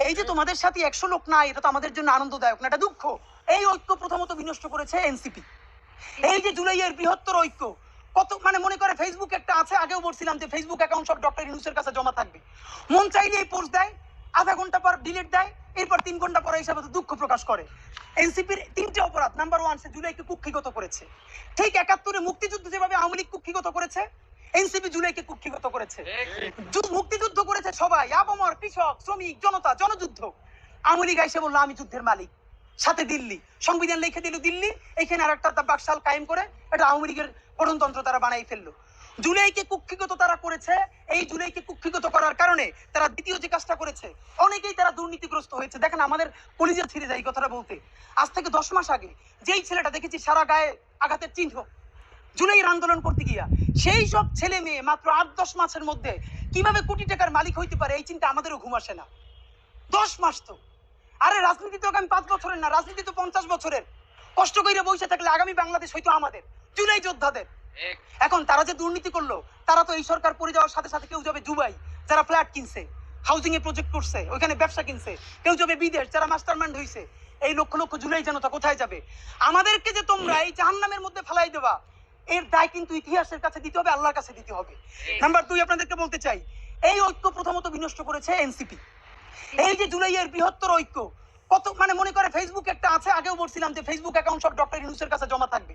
এই যে তোমাদের সাথে 100 লোক নাই, এটা তো আমাদের জন্য আনন্দদায়ক না, এটা দুঃখ। এই ঐক্য প্রথমত বিনষ্ট করেছে এনসিপি। এই যে জুলাইয়ের বৃহত্তর ঐক্য, কত মানে মনে করে ফেসবুক একটা আছে, আগেও বলছিলাম যে ফেসবুক অ্যাকাউন্ট সব ডক্টর ইউনূসের কাছে জমা থাকবে, মন চাইলে এই পোস্ট দেয়, আধা ঘন্টা পর ডিলিট দেয়, এরপর 3 ঘন্টা পরে হিসাবে দুঃখ প্রকাশ করে। এনসিপির 3টে অপরাধ। নাম্বার 1, সে জুলাইকে কুক্ষিগত করেছে। ঠিক 71-এ মুক্তিযুদ্ধ যেভাবে আওয়ামী লীগ কুক্ষিগত করেছে, এনসিপি জুলাইকে কুক্ষিগত করেছে। মুক্তিযুদ্ধ করেছে সবাই, আপামর, কৃষক, শ্রমিক, জনতা, জনযুদ্ধ। আওয়ামী লীগ এসে বললো আমি যুদ্ধের মালিক, সাথে দিল্লি সংবিধান লিখে দিল দিল্লি, এইখানে আর একটা বাকশাল কায়েম করে এটা আওয়ামী লীগের গঠনতন্ত্র তারা বানাই ফেললো। জুলাইকে কুক্ষিগত তারা করেছে। এই জুলাইকে কুক্ষিগত করার কারণে তারা দ্বিতীয় যে কাজটা করেছে, অনেকেই তারা দুর্নীতিগ্রস্ত হয়েছে। দেখেন, আমাদের কলিজা ছিঁড়ে যায় এই কথাটা বলতে। আজ থেকে 10 মাস আগে যেই ছেলেটা দেখেছি সারা গায়ে আঘাতের চিহ্ন জুলাইয়ের আন্দোলন করতে গিয়া, সেই সব ছেলে মেয়ে মাত্র 8-10 মাসের মধ্যে কিভাবে কোটি টাকার মালিক হইতে পারে, এই চিন্তা আমাদেরও ঘুম আসে না। 10 মাস তো, আরে রাজনীতি তো আগামী 5 বছরের না, রাজনীতি তো 50 বছরের। কষ্ট করে বসে থাকলে আগামী বাংলাদেশ হয়তো আমাদের, জুলাই যোদ্ধাদের। এখন তারা যে দুর্নীতি করলো, তারা তো এই সরকার পড়ে যাওয়ার সাথে সাথে কেউ যাবে দুবাই, যারা ফ্ল্যাট কিনছে, হাউজিং এ প্রজেক্ট করছে, ওইখানে ব্যবসা কিনছে, কেউ যাবে বিদেশ, যারা মাস্টারমাইন্ড হইছে। এই লক্ষ লক্ষ জুলাই জনতা কোথায় যাবে? আমাদেরকে যে তোমরা এই জাহান্নামের মধ্যে ফেলাই দেবা, এর দায় কিন্তু ইতিহাসের কাছে দিতে হবে, আল্লাহর কাছে দিতে হবে। নাম্বার 2, আপনাদেরকে বলতে চাই, এই ঐক্য প্রথমত বিনষ্ট করেছে এনসিপি। এই যে জুলাইয়ের বৃহত্তর ঐক্য, কত মানে মনে করে ফেসবুক একটা আছে, আগেও বলছিলাম যে ফেসবুক অ্যাকাউন্ট সব ডক্টর ইউনূসের কাছে জমা থাকবে,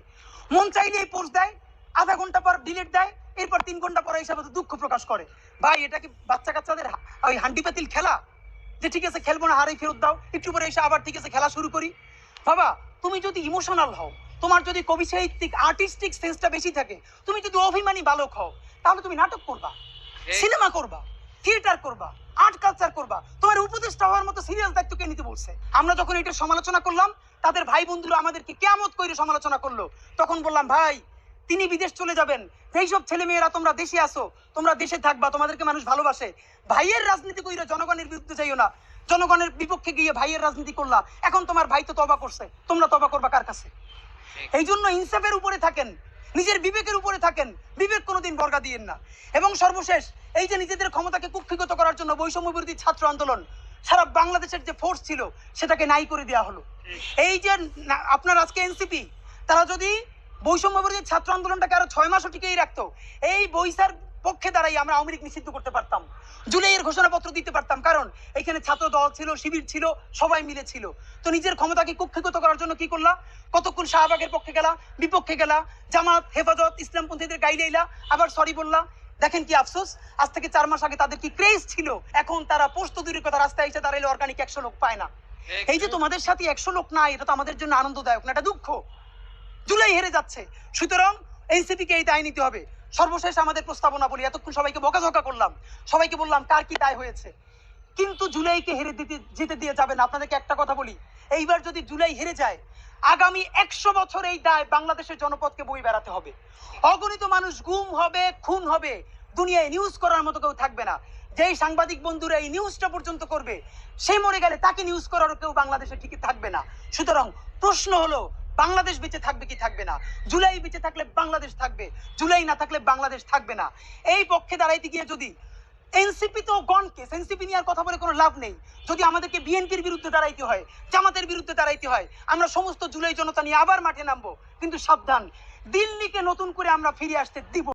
মন চাইলে এই পোস্ট দেয়, আধা ঘন্টা পর ডিলিট দেয়, এরপর 3 ঘন্টা পরে হিসাবে দুঃখ প্রকাশ করে। ভাই, এটা কি বাচ্চা কাচ্চাদের ওই হান্ডি পাতিল খেলা যে ঠিক আছে খেলবো না, হারেই ফেরত দাও, একটু পরে এসে আবার ঠিক আছে খেলা শুরু করি? বাবা, তুমি যদি ইমোশনাল হও, তোমার যদি কবি সাহিত্যিক আর্টিস্টিক সেন্সটা বেশি থাকে, তুমি যদি অভিমানী বালক হও, তাহলে তুমি নাটক করবা, সিনেমা করবা, থিয়েটার করবা, আর্ট কালচার করবা। তোমার উপদেষ্টা হওয়ার মতো সিরিয়াস দায়িত্ব কে নিতে বলছে? আমরা যখন এটার সমালোচনা করলাম, তাদের ভাই বন্ধুরা আমাদেরকে কিয়ামত করে সমালোচনা করলো। তখন বললাম, ভাই, তিনি বিদেশ চলে যাবেন, যেই সব ছেলে মেয়েরা তোমরা দেশে আসো, তোমরা দেশে থাকবা, তোমাদেরকে মানুষ ভালোবাসে। ভাইয়ের রাজনীতি কইরা জনগণের বিরুদ্ধে যাইও না, জনগণের বিপক্ষে গিয়ে ভাইয়ের রাজনীতি করলা। এখন তোমার ভাই তো তওবা করছে, তোমরা তওবা করবা কার কাছে? এই জন্য ইনসাফের উপরে থাকেন, নিজের বিবেকের উপরে থাকেন, বিবেক কোনোদিন বর্গা দিয়েন না। এবং সর্বশেষ, এই যে নিজেদের ক্ষমতাকে কুক্ষিগত করার জন্য বৈষম্য বিরোধী ছাত্র আন্দোলন, সারা বাংলাদেশের যে ফোর্স ছিল সেটাকে নাই করে দেওয়া হলো। এই যে আপনার আজকে এনসিপি, তারা যদি বৈষম্য বিরোধী ছাত্র আন্দোলনটাকে আরো 6 মাসও টিকেই রাখতো, এই বৈশার পক্ষে দাঁড়াই আমরা আওয়ামী লীগ নিষিদ্ধ করতে পারতাম, জুলাইয়ের ঘোষণাপত্র দিতে পারতাম। কারণ এখানে ছাত্র দল ছিল, শিবির ছিল, সবাই মিলে ছিল। তো নিজের ক্ষমতাকে কুক্ষিগত করার জন্য কি করলা? কতক্ষণ শাহবাগের পক্ষে গেলা, বিপক্ষে গেলা, জামাত, হেফাজত, ইসলামপন্থীদের গাইলেইলা, আবার সরি বললা। দেখেন কি আফসোস, আজ থেকে 4 মাস আগে তাদের কি ক্রেজ ছিল, এখন তারা পোস্ত দূরের কথা রাস্তায় এসে দাঁড়াইলে অর্গানিক 100 লোক পায় না। এই যে তোমাদের সাথে 100 লোক নাই, এটা তো আমাদের জন্য আনন্দদায়ক না, এটা দুঃখ। জুলাই হেরে যাচ্ছে, সুতরাং এনসিপি কে এই দায় নিতে হবে। সর্বশেষ আমাদের প্রস্তাবনা বলি, এতক্ষণ সবাইকে বকাঝকা করলাম, সবাইকে বললাম কার কি দায় হয়েছে, কিন্তু জুলাইকে হেরে যেতে দিয়ে যাবেন। আপনাদেরকে একটা কথা বলি, এইবার যদি জুলাই হেরে যায়, আগামী 100 বছর এই দায় বাংলাদেশের জনপদকে বই বেড়াতে হবে। অগণিত মানুষ গুম হবে, খুন হবে, দুনিয়ায় নিউজ করার মতো কেউ থাকবে না। যেই সাংবাদিক বন্ধুরা এই নিউজটা পর্যন্ত করবে, সে মরে গেলে তাকে নিউজ করার কেউ বাংলাদেশে ঠিকই থাকবে না। সুতরাং প্রশ্ন হলো, বাংলাদেশ বেঁচে থাকবে কি থাকবে না? জুলাই বেঁচে থাকলে বাংলাদেশ থাকবে, জুলাই না থাকলে বাংলাদেশ থাকবে না। এই পক্ষে দাঁড়াইতে গিয়ে যদি এনসিপি তো গন কেস, এনসিপি নিয়ে আর কথা বলে কোনো লাভ নেই। যদি আমাদেরকে বিএনপির বিরুদ্ধে দাঁড়াইতে হয়, জামাতের বিরুদ্ধে দাঁড়াইতে হয়, আমরা সমস্ত জুলাই জনতা নিয়ে আবার মাঠে নামবো। কিন্তু সাবধান, দিল্লিকে নতুন করে আমরা ফিরে আসতে দিব